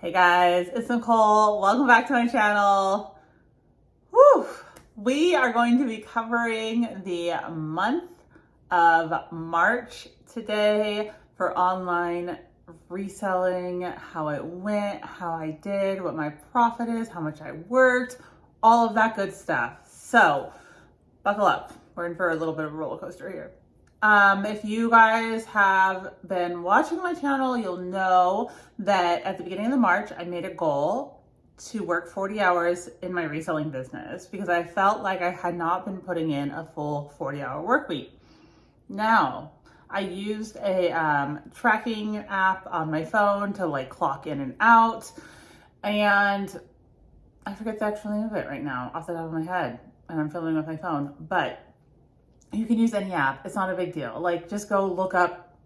Hey guys, it's Nicole. Welcome back to my channel. Whew. We are going to be covering the month of March today for online reselling, how it went, how I did, what my profit is, how much I worked, all of that good stuff. So buckle up. We're in for a little bit of a roller coaster here. If you guys have been watching my channel, you'll know that at the beginning of the March, I made a goal to work 40 hours in my reselling business because I felt like I had not been putting in a full 40-hour work week. Now, I used a tracking app on my phone to like clock in and out, and I forget the actual name of it right now off the top of my head, and I'm filming with my phone, but you can use any app. It's not a big deal. Like, just go look up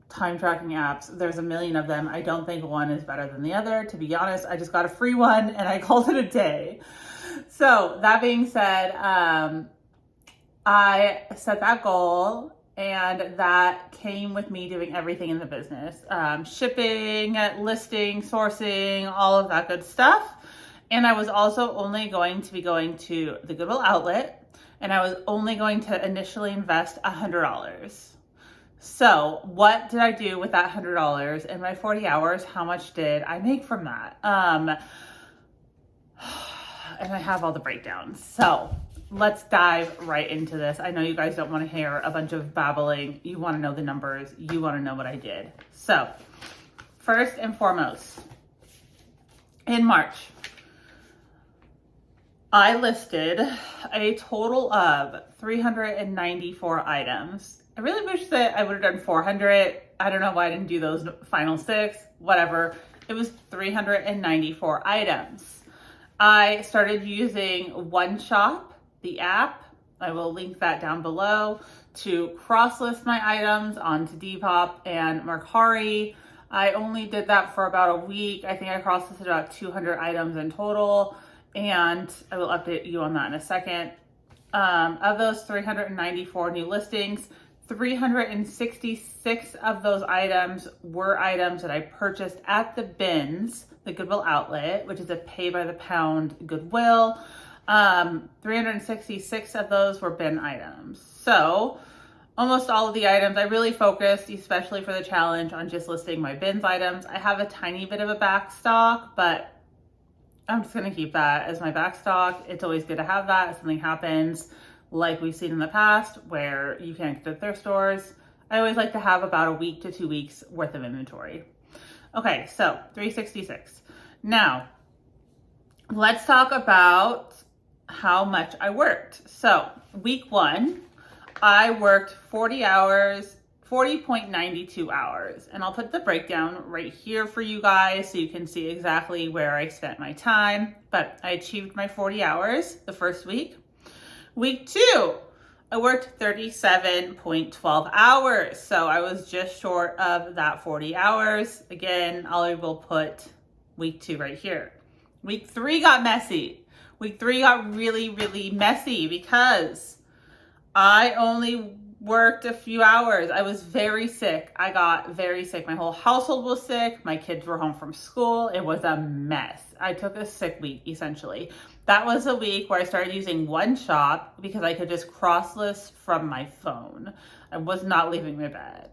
time tracking apps. There's a million of them. I don't think one is better than the other. To be honest, I just got a free one and I called it a day. So that being said, I set that goal, and that came with me doing everything in the business. Shipping, listing, sourcing, all of that good stuff. And I was also only going to be going to the Goodwill outlet, and I was only going to initially invest $100. So what did I do with that $100 in my 40 hours? How much did I make from that? And I have all the breakdowns. So let's dive right into this. I know you guys don't want to hear a bunch of babbling. You want to know the numbers. You want to know what I did. So first and foremost, in March, I listed a total of 394 items. I really wish that I would have done 400. I don't know why I didn't do those final 6, whatever. It was 394 items. I started using One Shop, the app. I will link that down below, to cross-list my items onto Depop and Mercari. I only did that for about a week. I think I cross-listed about 200 items in total, and I will update you on that in a second. Of those 394 new listings, 366 of those items were items that I purchased at the bins, the Goodwill outlet, which is a pay by the pound Goodwill. 366 of those were bin items. So almost all of the items, I really focused, especially for the challenge, on just listing my bins items. I have a tiny bit of a back stock, but I'm just gonna keep that as my back stock. It's always good to have that if something happens, like we've seen in the past, where you can't get to thrift stores. I always like to have about a week to 2 weeks worth of inventory. Okay, so 366. Now, let's talk about how much I worked. So week 1, I worked 40 hours, 40.92 hours. And I'll put the breakdown right here for you guys so you can see exactly where I spent my time. But I achieved my 40 hours the first week. Week 2, I worked 37.12 hours. So I was just short of that 40 hours. Again, I will put week 2 right here. Week 3 got messy. Week 3 got really, really messy because I only worked a few hours. I was very sick. I got very sick. My whole household was sick. My kids were home from school. It was a mess. I took a sick week, essentially. That was a week where I started using One Shop because I could just cross-list from my phone. I was not leaving my bed.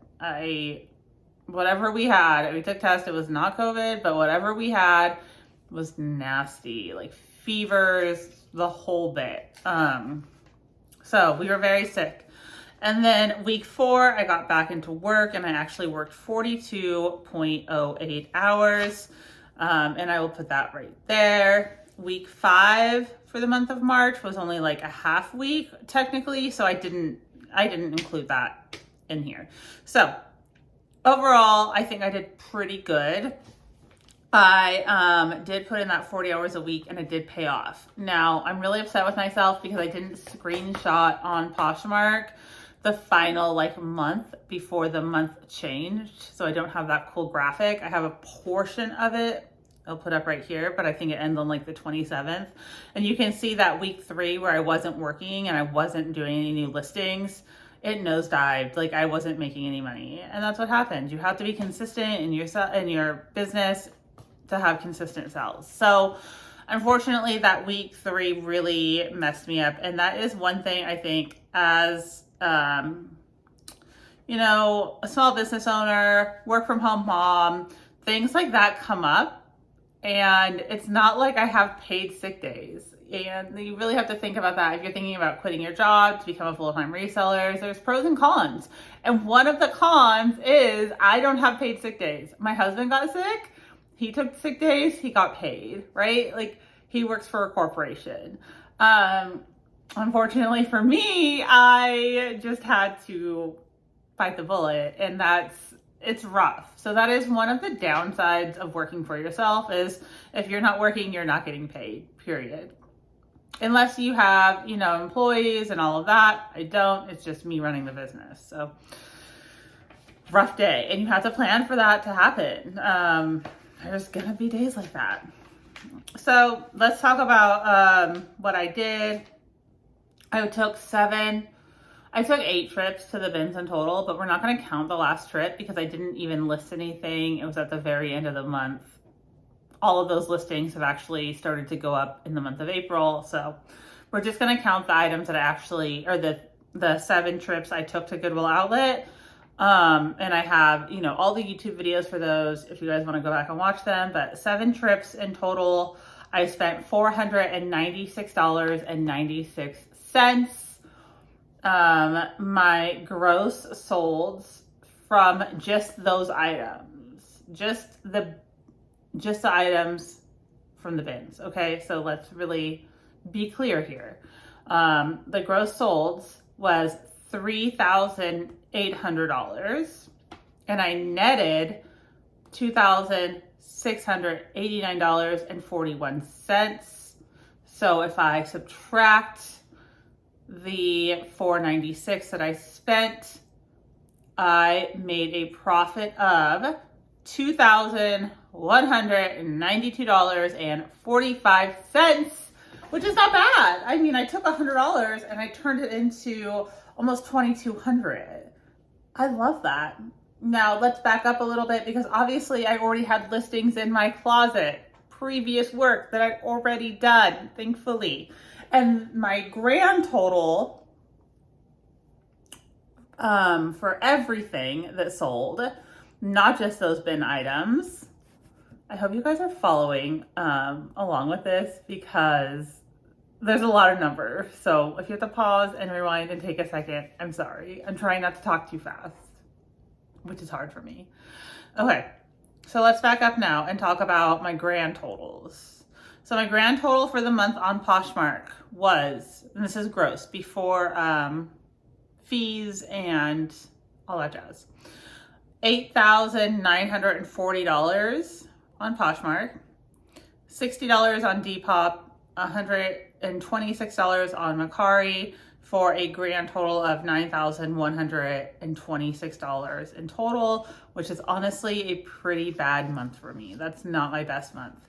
Whatever we had, we took tests. It was not COVID, but whatever we had was nasty, like fevers, the whole bit. So we were very sick. And then week 4, I got back into work, and I actually worked 42.08 hours. And I will put that right there. Week 5 for the month of March was only like a half week technically, so I didn't include that in here. So overall, I think I did pretty good. I did put in that 40 hours a week, and it did pay off. Now, I'm really upset with myself because I didn't screenshot on Poshmark the final like month before the month changed. So I don't have that cool graphic. I have a portion of it. I'll put up right here, but I think it ends on like the 27th. And you can see that week 3 where I wasn't working and I wasn't doing any new listings, it nosedived. Like I wasn't making any money. And that's what happened. You have to be consistent in your business. to have consistent sales. So unfortunately, that week 3 really messed me up. And that is one thing I think as, you know, a small business owner, work from home mom, things like that come up. And it's not like I have paid sick days. And you really have to think about that. If you're thinking about quitting your job to become a full-time reseller, there's pros and cons. And one of the cons is I don't have paid sick days. My husband got sick. He took sick days. He got paid, right? Like, he works for a corporation. Unfortunately for me, I just had to bite the bullet, and it's rough. So that is one of the downsides of working for yourself, is if you're not working, you're not getting paid, period. Unless you have, you know, employees and all of that. I don't. It's just me running the business. So rough day. And you have to plan for that to happen. There's going to be days like that. So let's talk about what I did. I took 8 trips to the bins in total, but we're not going to count the last trip because I didn't even list anything. It was at the very end of the month. All of those listings have actually started to go up in the month of April. So we're just going to count the items that I actually, or the 7 trips I took to Goodwill Outlet. And I have, you know, all the YouTube videos for those if you guys want to go back and watch them. But 7 trips in total, I spent $496.96. My gross sold from just those items, just the items from the bins. Okay, so let's really be clear here. The gross sold was $3,800, and I netted $2,689.41. So if I subtract the $496 that I spent, I made a profit of $2,192.45, which is not bad. I mean, I took $100 and I turned it into almost $2,200. I love that. Now let's back up a little bit, because obviously I already had listings in my closet, previous work that I'd already done, thankfully. And my grand total for everything that sold, not just those bin items. I hope you guys are following along with this, because there's a lot of numbers. So if you have to pause and rewind and take a second, I'm sorry. I'm trying not to talk too fast, which is hard for me. Okay, so let's back up now and talk about my grand totals. So my grand total for the month on Poshmark was, and this is gross, before fees and all that jazz, $8,940 on Poshmark, $60 on Depop, $126 on Mercari, for a grand total of $9,126 in total, which is honestly a pretty bad month for me. That's not my best month.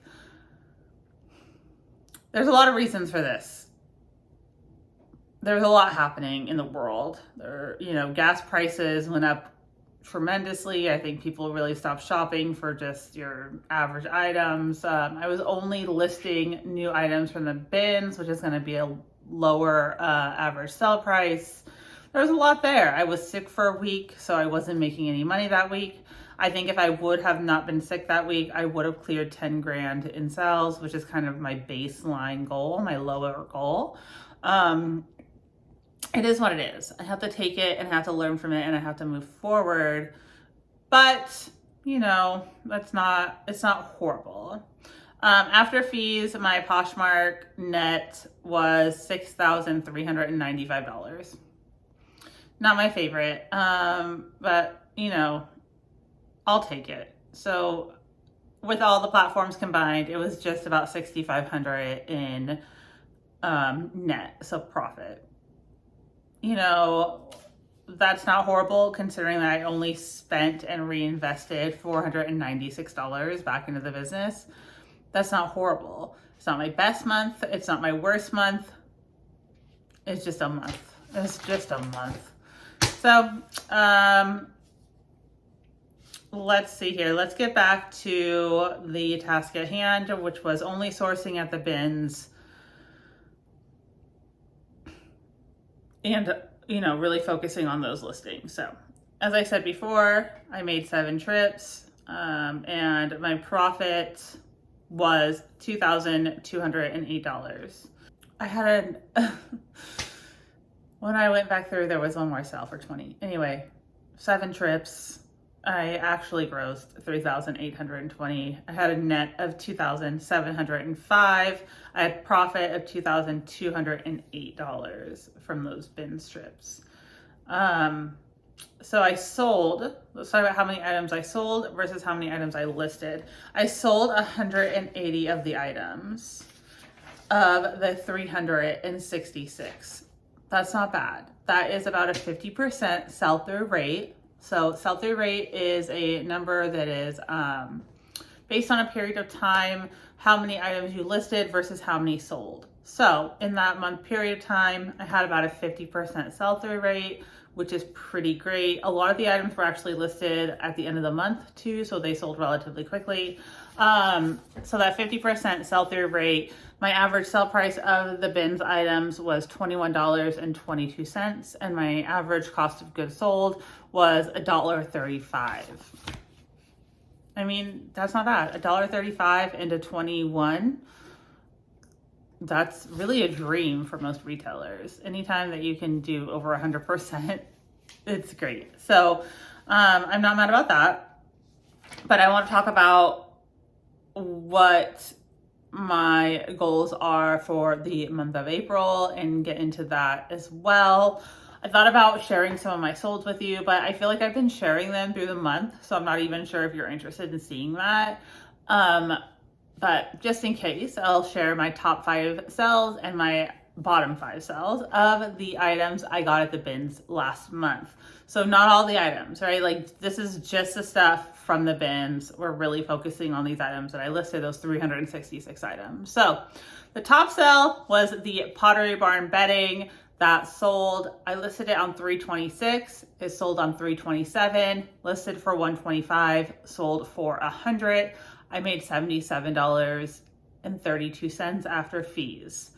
There's a lot of reasons for this. There's a lot happening in the world. Gas prices went up tremendously. I think people really stopped shopping for just your average items. I was only listing new items from the bins, which is going to be a lower average sell price. There was a lot there. I was sick for a week, so I wasn't making any money that week. I think if I would have not been sick that week, I would have cleared 10 grand in sales, which is kind of my baseline goal, my lower goal. It is what it is. I have to take it and I have to learn from it and I have to move forward. But, it's not horrible. After fees, my Poshmark net was $6,395. Not my favorite, but, I'll take it. So with all the platforms combined, it was just about $6,500 in net, so profit. That's not horrible considering that I only spent and reinvested $496 back into the business. That's not horrible. It's not my best month. It's not my worst month. It's just a month. It's just a month. So, let's see here. Let's get back to the task at hand, which was only sourcing at the bins and, really focusing on those listings. So as I said before, I made 7 trips, and my profit was $2,208. I had when I went back through, there was one more sale for 20. Anyway, 7 trips. I actually grossed 3,820. I had a net of 2,705. I had profit of $2,208 from those bin strips. So I sold, let's talk about how many items I sold versus how many items I listed. I sold 180 of the items of the 366. That's not bad. That is about a 50% sell-through rate. So sell-through rate is a number that is based on a period of time, how many items you listed versus how many sold. So in that month period of time, I had about a 50% sell-through rate, which is pretty great. A lot of the items were actually listed at the end of the month too, so they sold relatively quickly. So that 50% sell-through rate, my average sell price of the bins items was $21.22, and my average cost of goods sold was $1.35. I mean, that's not bad. $1.35 into 21. That's really a dream for most retailers. Anytime that you can do over 100%, it's great. So I'm not mad about that, but I want to talk about what my goals are for the month of April and get into that as well. I thought about sharing some of my solds with you, but I feel like I've been sharing them through the month, so I'm not even sure if you're interested in seeing that. But just in case, I'll share my top 5 sales and my bottom 5 sales of the items I got at the bins last month. So not all the items, right? Like this is just the stuff from the bins. We're really focusing on these items that I listed, those 366 items. So the top sale was the Pottery Barn bedding that sold. I listed it on 326. It sold on 327, listed for 125, sold for 100. I made $77.32 after fees.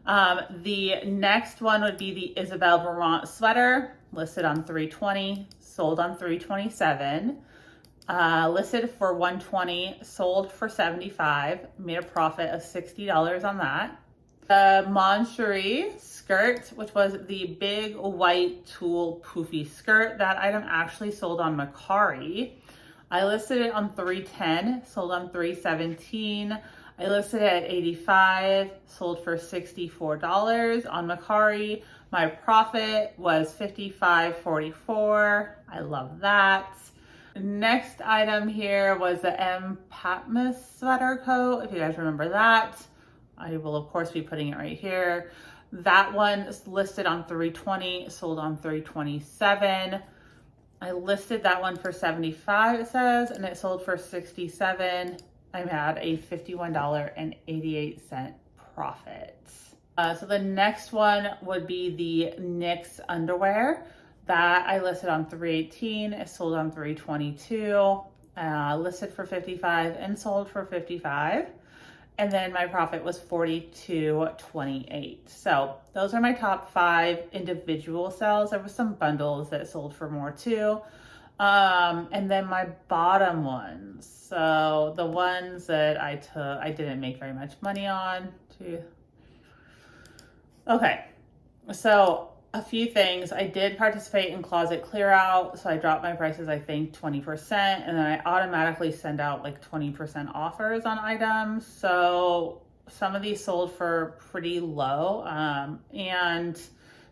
The next one would be the Isabel Vermont sweater, listed on 320, sold on 327, listed for 120, sold for 75, made a profit of $60 on that. The Moncherie skirt, which was the big white tulle poofy skirt, that item actually sold on Mercari. I listed it on 310, sold on 317. I listed it at 85, sold for $64 on Mercari. My profit was $55.44. I love that. Next item here was the M. Patmos sweater coat, if you guys remember that. I will of course be putting it right here. That one is listed on 320, sold on 327. I listed that one for 75, it says, and it sold for 67. I had a $51.88 profit. So the next one would be the NYX underwear that I listed on 318. It sold on 322, listed for 55 and sold for 55. And then my profit was $42.28. So those are my top 5 individual sales. There were some bundles that sold for more too. And then my bottom ones. So the ones that I didn't make very much money on. Okay, so a few things. I did participate in closet clear out, so I dropped my prices, I think 20%, and then I automatically send out like 20% offers on items. So some of these sold for pretty low, and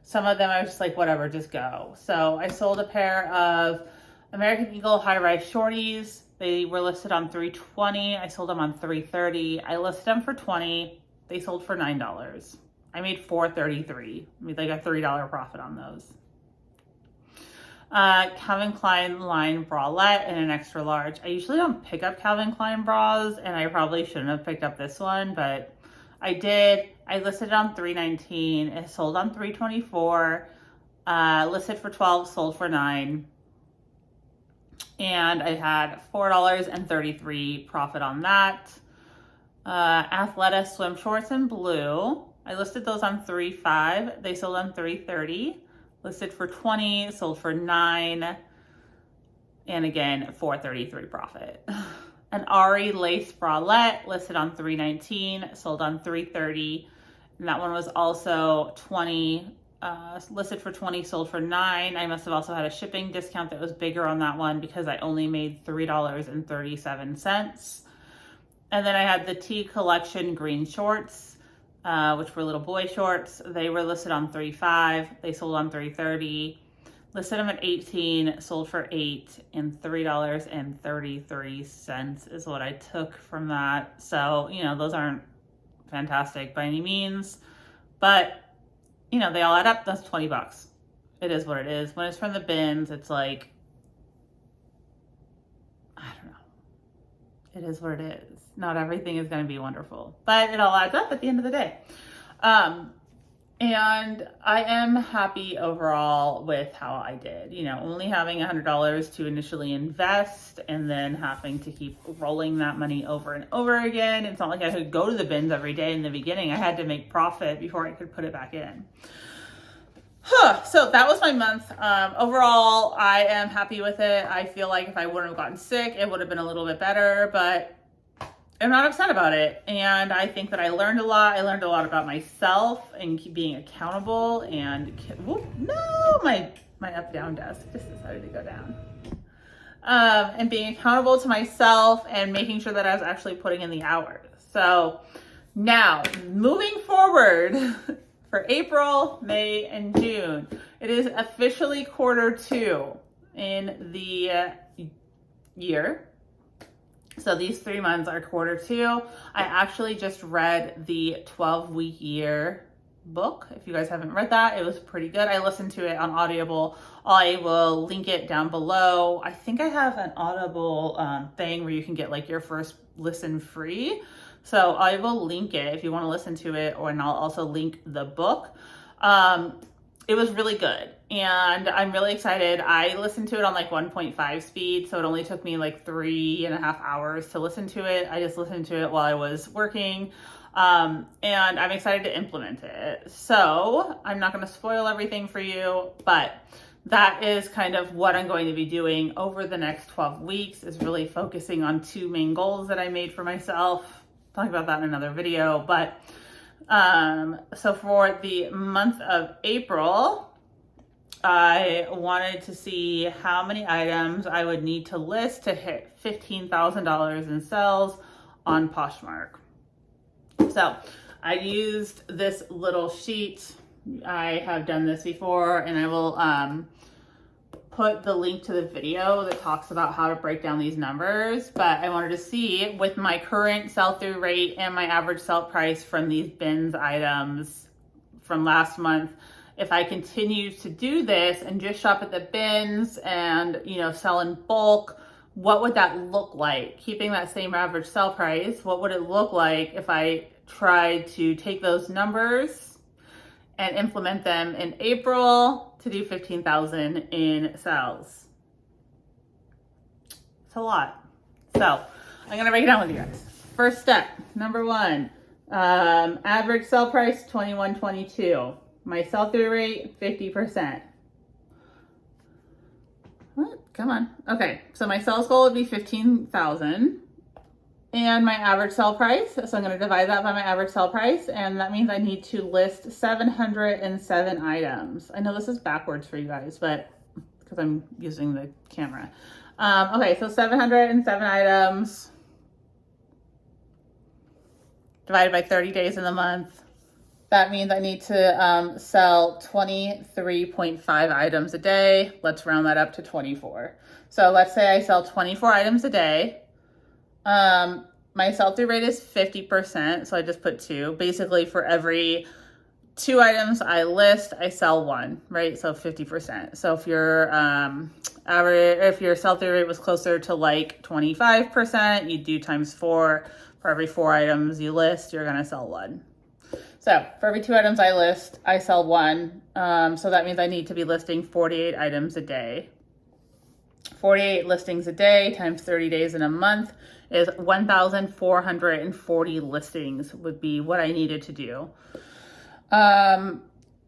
some of them I was just like, whatever, just go. So I sold a pair of American Eagle high-rise shorties. They were listed on 320. I sold them on 330. I listed them for 20. They sold for $9. I made $4.33. I made like a $3 profit on those. Calvin Klein line bralette in an extra large. I usually don't pick up Calvin Klein bras, and I probably shouldn't have picked up this one, but I did. I listed it on 319. It sold on 324. Listed for 12, sold for 9. And I had $4.33 profit on that. Athleta swim shorts in blue. I listed those on 3.5. They sold on 3.30. Listed for 20, sold for 9. And again, 4.33 profit. An Ari lace bralette listed on 3.19, sold on 3.30. And that one was also 20, listed for 20, sold for 9. I must have also had a shipping discount that was bigger on that one because I only made $3.37. And then I had the T collection green shorts, which were little boy shorts. They were listed on 3.5. They sold on 3.30. Listed them at 18, sold for 8, and $3.33 is what I took from that. So, you know, those aren't fantastic by any means, but you know, they all add up. That's 20 bucks. It is what it is. When it's from the bins, it's like, I don't know. It is what it is. Not everything is going to be wonderful, but it all adds up at the end of the day. And I am happy overall with how I did, you know, only having $100 to initially invest and then having to keep rolling that money over and over again. It's not like I could go to the bins every day in the beginning. I had to make profit before I could put it back in. So that was my month. Overall, I am happy with it. I feel like if I wouldn't have gotten sick, it would have been a little bit better, but I'm not upset about it. And I think that I learned a lot. I learned a lot about myself and being accountable and, whoop, no, my up down desk just decided to go down. And being accountable to myself and making sure that I was actually putting in the hours. So now moving forward for April, May, and June, it is officially Q2 in the year. So these 3 months are Q2. I actually just read the 12-week year book. If you guys haven't read that, it was pretty good. I listened to it on Audible. I will link it down below. I think I have an Audible thing where you can get like your first listen free. So I will link it if you want to listen to it, and I'll also link the book. It was really good and I'm really excited. I listened to it on like 1.5 speed, so it only took me like 3.5 hours to listen to it. I just listened to it while I was working, and I'm excited to implement it. So I'm not going to spoil everything for you, but that is kind of what I'm going to be doing over the next 12 weeks, is really focusing on 2 main goals that I made for myself. I'll talk about that in another video, but so for the month of April, I wanted to see how many items I would need to list to hit $15,000 in sales on Poshmark. So I used this little sheet. I have done this before, and I will put the link to the video that talks about how to break down these numbers. But I wanted to see, with my current sell-through rate and my average sell price from these bins items from last month, if I continue to do this and just shop at the bins and, you know, sell in bulk, what would that look like? Keeping that same average sell price, what would it look like if I tried to take those numbers and implement them in April to do 15,000 in sales? It's a lot. So I'm gonna break it down with you guys. First step, number 1, average sell price $21.22. My sell-through rate 50%. What? Come on. Okay, so my sales goal would be 15,000. And my average sell price, so I'm going to divide that by my average sell price, and that means I need to list 707 items. I know this is backwards for you guys, but because I'm using the camera. Okay, so 707 items divided by 30 days in the month. That means I need to sell 23.5 items a day. Let's round that up to 24. So let's say I sell 24 items a day. My sell-through rate is 50%, so I just put 2. Basically, for every 2 items I list, I sell 1, right? So 50%. So if your if your sell-through rate was closer to like 25%, you do times 4. For every 4 items you list, you're gonna sell 1. So for every 2 items I list, I sell 1. So that means I need to be listing 48 items a day 48 listings a day times 30 days in a month is 1,440 listings would be what I needed to do.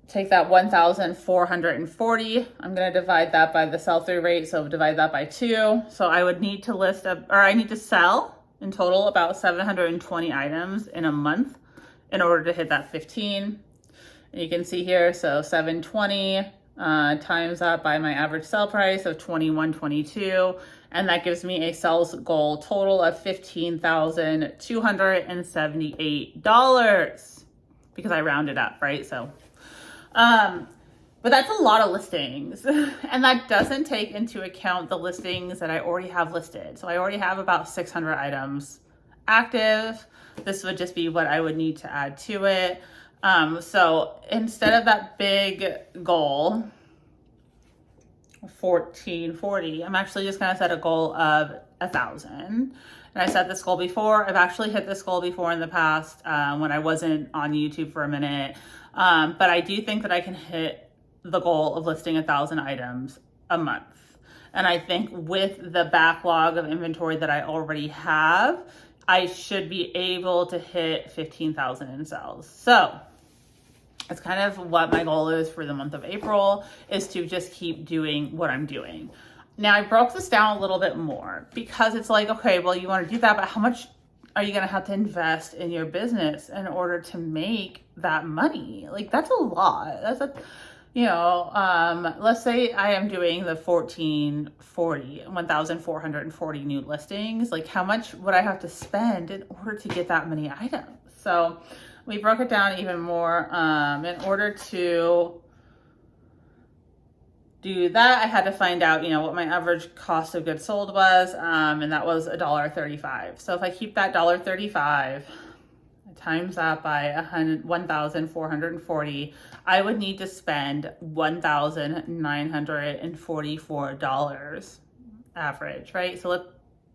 Take that 1,440. I'm going to divide that by the sell-through rate. So divide that by 2. So I would need to I need to sell in total about 720 items in a month in order to hit that 15. And you can see here, so 720 times that by my average sell price of $21.22. And that gives me a sales goal total of $15,278 because I rounded up, right? So, but that's a lot of listings. And that doesn't take into account the listings that I already have listed. So I already have about 600 items active. This would just be what I would need to add to it. So instead of that big goal, 1,440, I'm actually just going to set a goal of 1,000. And I set this goal before. I've actually hit this goal before in the past when I wasn't on YouTube for a minute. But I do think that I can hit the goal of listing 1,000 items a month. And I think with the backlog of inventory that I already have, I should be able to hit 15,000 in sales. So it's kind of what my goal is for the month of April, is to just keep doing what I'm doing. Now I broke this down a little bit more because it's like, okay, well, you want to do that, but how much are you going to have to invest in your business in order to make that money? Like, that's a lot. That's a, let's say I am doing the 1,440 new listings. Like, how much would I have to spend in order to get that many items? So we broke it down even more. In order to do that, I had to find out, what my average cost of goods sold was, and that was $1.35. So if I keep that $1.35, times that by 1,440, I would need to spend $1,944 average, right? So let's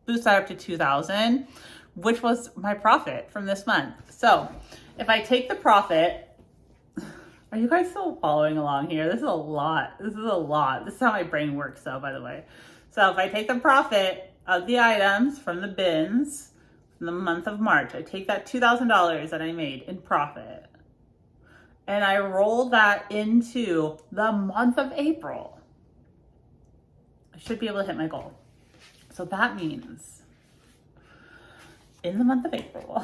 boost that up to 2,000, which was my profit from this month. So if I take the profit, are you guys still following along here? This is a lot. This is how my brain works, though, by the way. So if I take the profit of the items from the bins in the month of March, I take that $2,000 that I made in profit and I roll that into the month of April, I should be able to hit my goal. So that means in the month of April,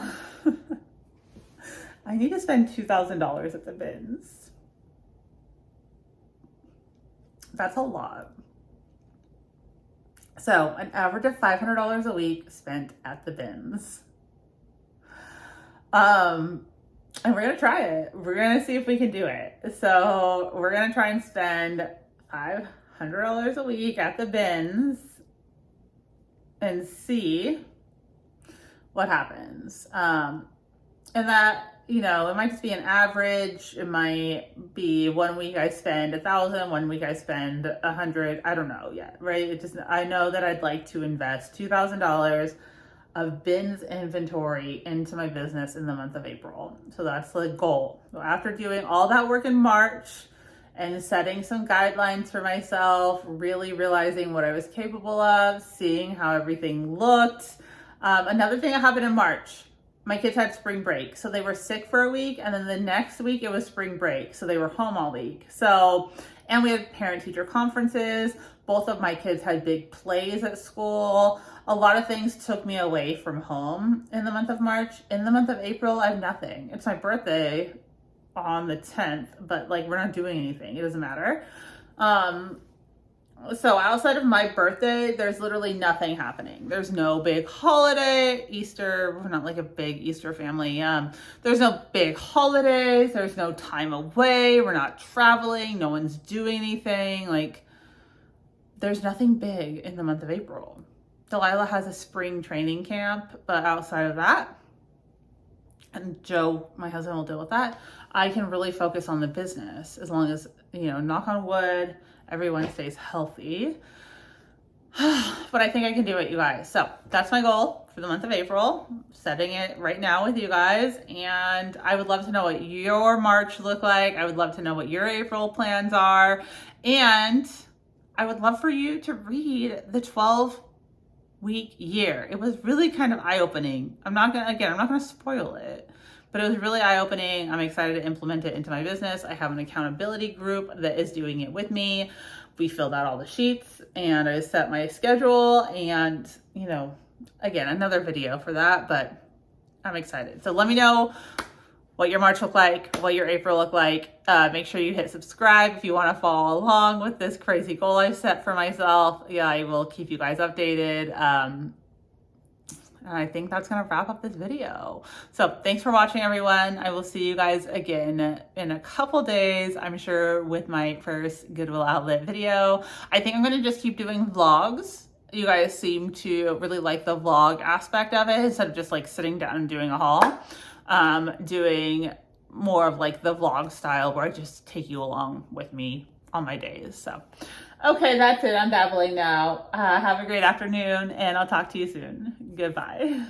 I need to spend $2,000 at the bins. That's a lot. So an average of $500 a week spent at the bins. And we're going to try it. We're going to see if we can do it. So we're going to try and spend $500 a week at the bins and see what happens. And that, it might just be an average. It might be 1 week I spend 1,000, 1 week I spend 100. I don't know yet, right? I know that I'd like to invest $2,000 of bins inventory into my business in the month of April. So that's the goal. So after doing all that work in March and setting some guidelines for myself, really realizing what I was capable of, seeing how everything looked. Another thing that happened in March, my kids had spring break. So they were sick for a week, and then the next week it was spring break. So they were home all week. And we had parent-teacher conferences. Both of my kids had big plays at school. A lot of things took me away from home in the month of March. In the month of April, I have nothing. It's my birthday on the 10th, but we're not doing anything. It doesn't matter. So outside of my birthday, there's literally nothing happening. There's no big holiday. Easter, we're not a big Easter family. There's no big holidays. There's no time away. We're not traveling. No one's doing anything. There's nothing big in the month of April. Delilah has a spring training camp, but outside of that, and Joe, my husband, will deal with that, I can really focus on the business as long as, knock on wood, everyone stays healthy. But I think I can do it, you guys. So that's my goal for the month of April. I'm setting it right now with you guys. And I would love to know what your March looked like. I would love to know what your April plans are. And I would love for you to read the 12-week year. It was really kind of eye-opening. I'm not gonna spoil it, but it was really eye-opening. I'm excited to implement it into my business. I have an accountability group that is doing it with me. We filled out all the sheets and I set my schedule, and you know, again, another video for that, but I'm excited. So let me know what your March looked like, what your April looked like. Make sure you hit subscribe if you want to follow along with this crazy goal I set for myself. Yeah, I will keep you guys updated. And I think that's going to wrap up this video. So thanks for watching, everyone. I will see you guys again in a couple days, I'm sure, with my first Goodwill Outlet video. I think I'm going to just keep doing vlogs. You guys seem to really like the vlog aspect of it instead of just like sitting down and doing a haul. Doing more of like the vlog style where I just take you along with me on my days. So, okay, that's it. I'm babbling now. Have a great afternoon and I'll talk to you soon. Goodbye.